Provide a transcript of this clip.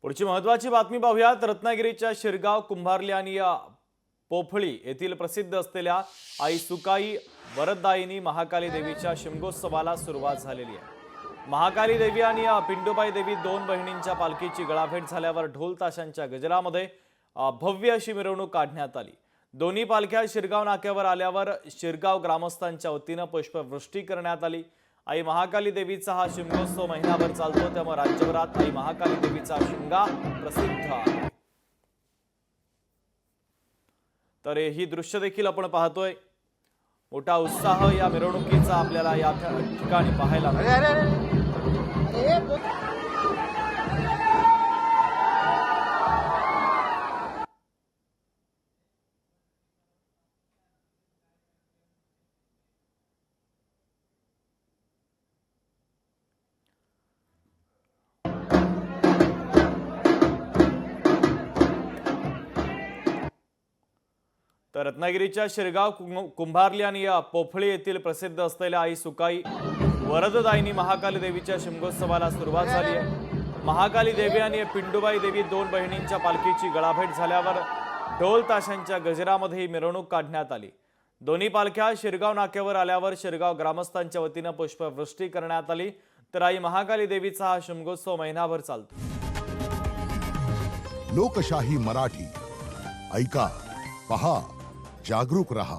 पुढची महत्त्वाची बातमी पाहूयात। रत्नागिरीच्या शिरगाव, कुंभारली आणि पोफळी येथील प्रसिद्ध असलेल्या आई सुकाई वरददायिनी महाकाली देवीच्या शिमगोत्सवाला सुरुवात झालेली आहे। महाकाली देवी आणि पिंडोबाई देवी दोन बहिणींच्या पालखीची गळाभेट झाल्यावर ढोल ताशांच्या गजरामध्ये भव्य अशी मिरवणूक काढण्यात आली। दोन्ही पालख्या शिरगाव नाक्यावर आल्यावर शिरगाव ग्रामस्थांच्या वतीने पुष्पवृष्टी करण्यात आली। आई महाकाली देवीचा हा शिमगोत्सव महिनाभर चालतो, त्यामुळे राज्यभरात आई महाकाली देवीचा शिमगा प्रसिद्ध आहे। तर ही दृश्य देखील आपण पाहतोय। मोठा उत्साह या मिरवणुकीचा आपल्याला या ठिकाणी पाहायला मिळतो। तर रत्नागिरीच्या शिरगाव, कुंभारली आणि पोफळी येथील प्रसिद्ध असलेल्या आई सुकाई वरददायिनी महाकाली देवीच्या शिमगोत्सवाला सुरुवात झाली आहे। महाकाली देवी आणि पिंडोबाई देवी दोन बहिणींच्या पालखीची गळाभेट झाल्यावर ढोल ताशांच्या गजरामध्ये ही मिरवणूक काढण्यात आली। दोन्ही पालख्या शिरगाव नाक्यावर आल्यावर शिरगाव ग्रामस्थांच्या वतीने पुष्पवृष्टी करण्यात आली। तर आई महाकाली देवीचा हा शिमगोत्सव महिनाभर चालतो। लोकशाही मराठी ऐका, पहा, जागरूक रहा।